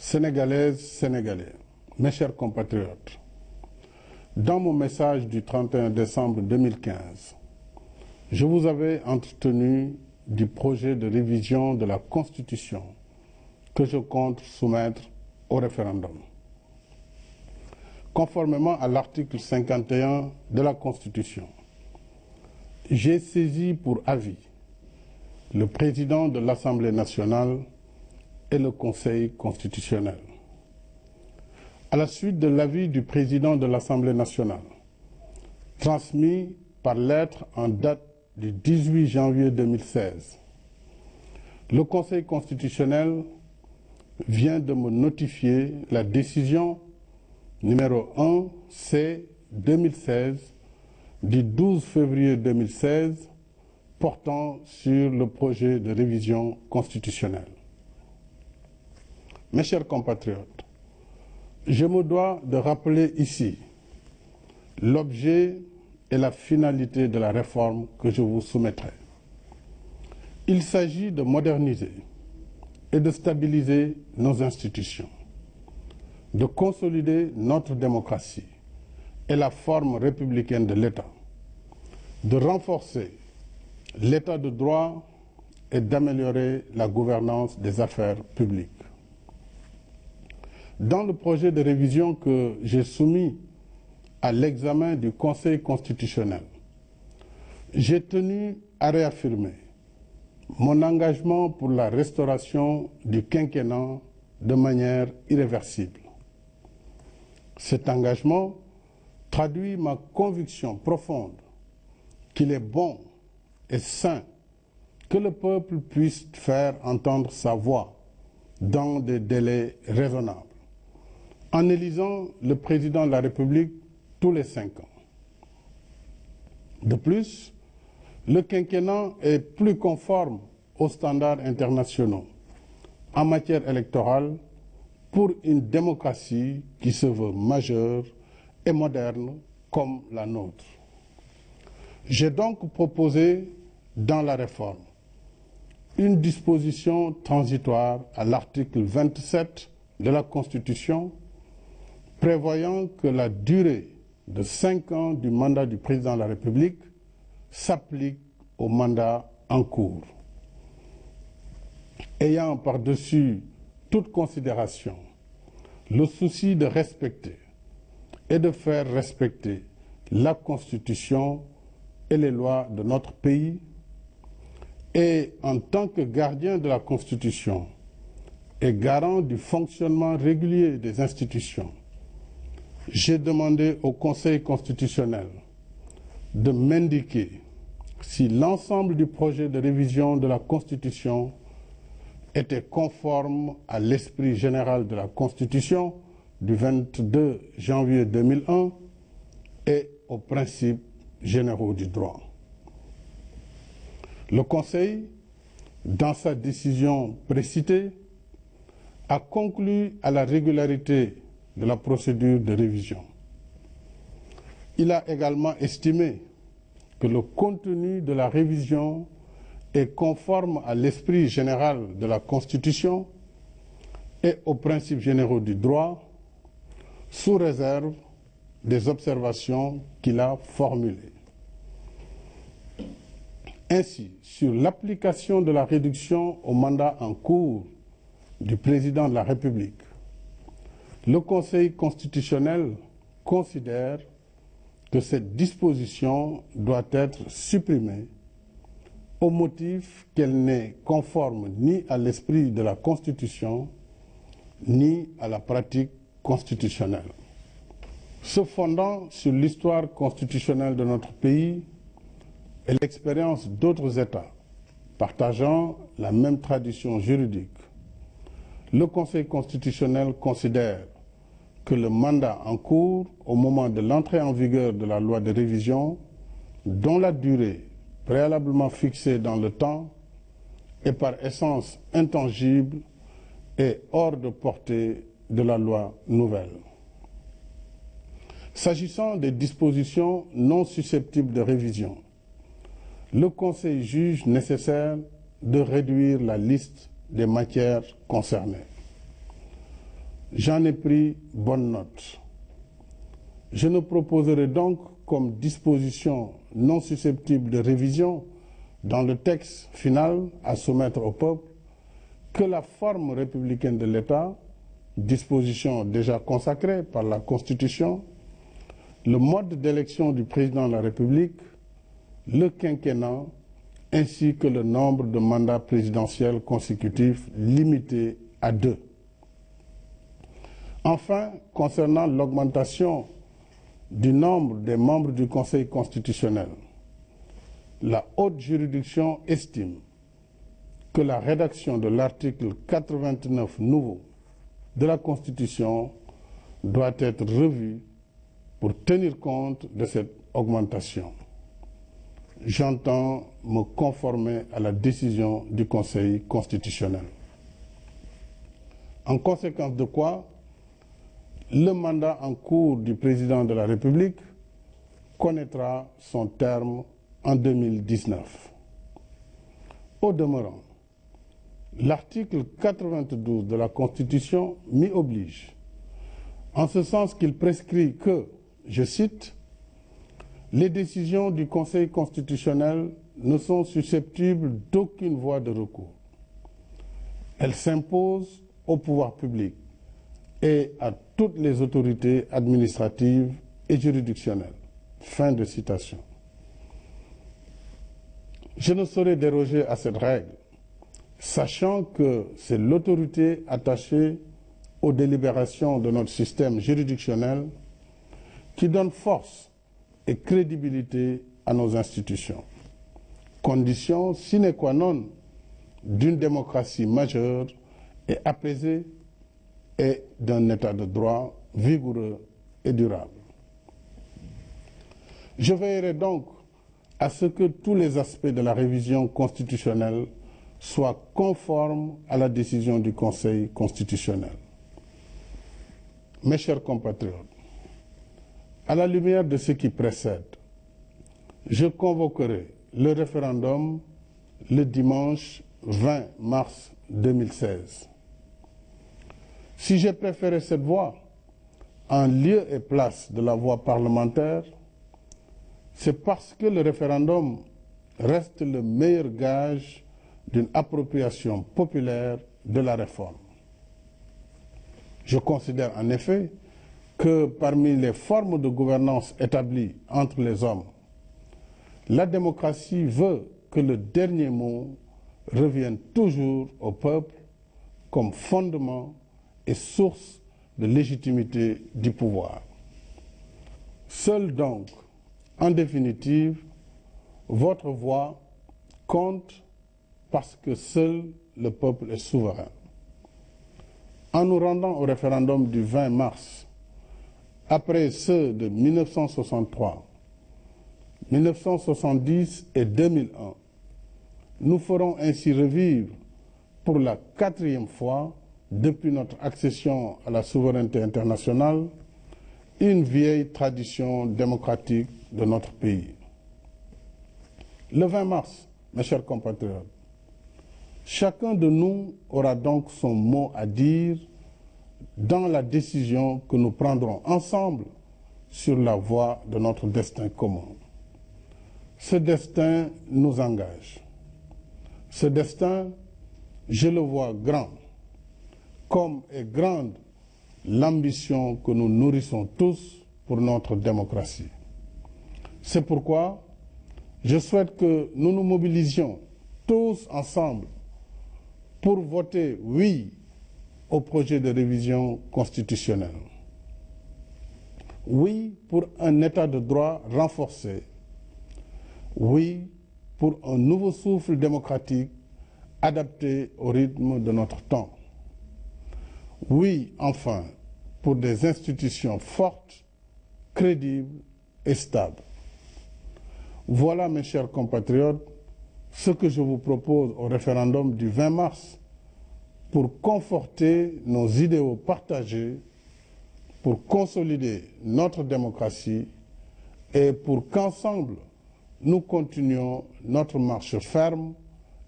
Sénégalaises, Sénégalais, mes chers compatriotes, dans mon message du 31 décembre 2015, je vous avais entretenu du projet de révision de la Constitution que je compte soumettre au référendum. Conformément à l'article 51 de la Constitution, j'ai saisi pour avis le président de l'Assemblée nationale et le Conseil constitutionnel. À la suite de l'avis du président de l'Assemblée nationale, transmis par lettre en date du 18 janvier 2016, le Conseil constitutionnel vient de me notifier la décision numéro 1-C 2016 du 12 février 2016 portant sur le projet de révision constitutionnelle. Mes chers compatriotes, je me dois de rappeler ici l'objet et la finalité de la réforme que je vous soumettrai. Il s'agit de moderniser et de stabiliser nos institutions, de consolider notre démocratie et la forme républicaine de l'État, de renforcer l'État de droit et d'améliorer la gouvernance des affaires publiques. Dans le projet de révision que j'ai soumis à l'examen du Conseil constitutionnel, j'ai tenu à réaffirmer mon engagement pour la restauration du quinquennat de manière irréversible. Cet engagement traduit ma conviction profonde qu'il est bon et sain que le peuple puisse faire entendre sa voix dans des délais raisonnables, en élisant le président de la République tous les 5 ans. De plus, le quinquennat est plus conforme aux standards internationaux en matière électorale pour une démocratie qui se veut majeure et moderne comme la nôtre. J'ai donc proposé dans la réforme une disposition transitoire à l'article 27 de la Constitution prévoyant que la durée de 5 ans du mandat du président de la République s'applique au mandat en cours. Ayant par-dessus toute considération le souci de respecter et de faire respecter la Constitution et les lois de notre pays, et en tant que gardien de la Constitution et garant du fonctionnement régulier des institutions, j'ai demandé au Conseil constitutionnel de m'indiquer si l'ensemble du projet de révision de la Constitution était conforme à l'esprit général de la Constitution du 22 janvier 2001 et aux principes généraux du droit. Le Conseil, dans sa décision précitée, a conclu à la régularité de la procédure de révision. Il a également estimé que le contenu de la révision est conforme à l'esprit général de la Constitution et aux principes généraux du droit, sous réserve des observations qu'il a formulées. Ainsi, sur l'application de la réduction au mandat en cours du président de la République, le Conseil constitutionnel considère que cette disposition doit être supprimée au motif qu'elle n'est conforme ni à l'esprit de la Constitution ni à la pratique constitutionnelle. Se fondant sur l'histoire constitutionnelle de notre pays et l'expérience d'autres États partageant la même tradition juridique, le Conseil constitutionnel considère que le mandat en cours au moment de l'entrée en vigueur de la loi de révision, dont la durée préalablement fixée dans le temps est par essence intangible et hors de portée de la loi nouvelle. S'agissant des dispositions non susceptibles de révision, le Conseil juge nécessaire de réduire la liste des matières concernées. J'en ai pris bonne note. Je ne proposerai donc comme disposition non susceptible de révision dans le texte final à soumettre au peuple que la forme républicaine de l'État, disposition déjà consacrée par la Constitution, le mode d'élection du président de la République, le quinquennat, ainsi que le nombre de mandats présidentiels consécutifs limité à 2. Enfin, concernant l'augmentation du nombre des membres du Conseil constitutionnel, la haute juridiction estime que la rédaction de l'article 89 nouveau de la Constitution doit être revue pour tenir compte de cette augmentation. J'entends me conformer à la décision du Conseil constitutionnel. En conséquence de quoi, le mandat en cours du président de la République connaîtra son terme en 2019. Au demeurant, l'article 92 de la Constitution m'y oblige, en ce sens qu'il prescrit que, je cite, « Les décisions du Conseil constitutionnel ne sont susceptibles d'aucune voie de recours. Elles s'imposent au pouvoir public et à toutes les autorités administratives et juridictionnelles. » Fin de citation. Je ne saurais déroger à cette règle, sachant que c'est l'autorité attachée aux délibérations de notre système juridictionnel qui donne force et crédibilité à nos institutions, condition sine qua non d'une démocratie majeure et apaisée et d'un état de droit vigoureux et durable. Je veillerai donc à ce que tous les aspects de la révision constitutionnelle soient conformes à la décision du Conseil constitutionnel. Mes chers compatriotes, à la lumière de ce qui précède, je convoquerai le référendum le dimanche 20 mars 2016. Si j'ai préféré cette voie en lieu et place de la voie parlementaire, c'est parce que le référendum reste le meilleur gage d'une appropriation populaire de la réforme. Je considère en effet que parmi les formes de gouvernance établies entre les hommes, la démocratie veut que le dernier mot revienne toujours au peuple comme fondement et source de légitimité du pouvoir. Seul donc, en définitive, votre voix compte parce que seul le peuple est souverain. En nous rendant au référendum du 20 mars, après ceux de 1963, 1970 et 2001, nous ferons ainsi revivre pour la 4e fois depuis notre accession à la souveraineté internationale une vieille tradition démocratique de notre pays. Le 20 mars, mes chers compatriotes, chacun de nous aura donc son mot à dire dans la décision que nous prendrons ensemble sur la voie de notre destin commun. Ce destin nous engage. Ce destin, je le vois grand, comme est grande l'ambition que nous nourrissons tous pour notre démocratie. C'est pourquoi je souhaite que nous nous mobilisions tous ensemble pour voter oui au projet de révision constitutionnelle. Oui pour un état de droit renforcé. Oui pour un nouveau souffle démocratique adapté au rythme de notre temps. Oui, enfin, pour des institutions fortes, crédibles et stables. Voilà, mes chers compatriotes, ce que je vous propose au référendum du 20 mars pour conforter nos idéaux partagés, pour consolider notre démocratie et pour qu'ensemble, nous continuions notre marche ferme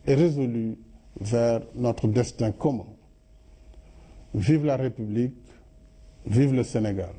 et résolue vers notre destin commun. Vive la République! Vive le Sénégal.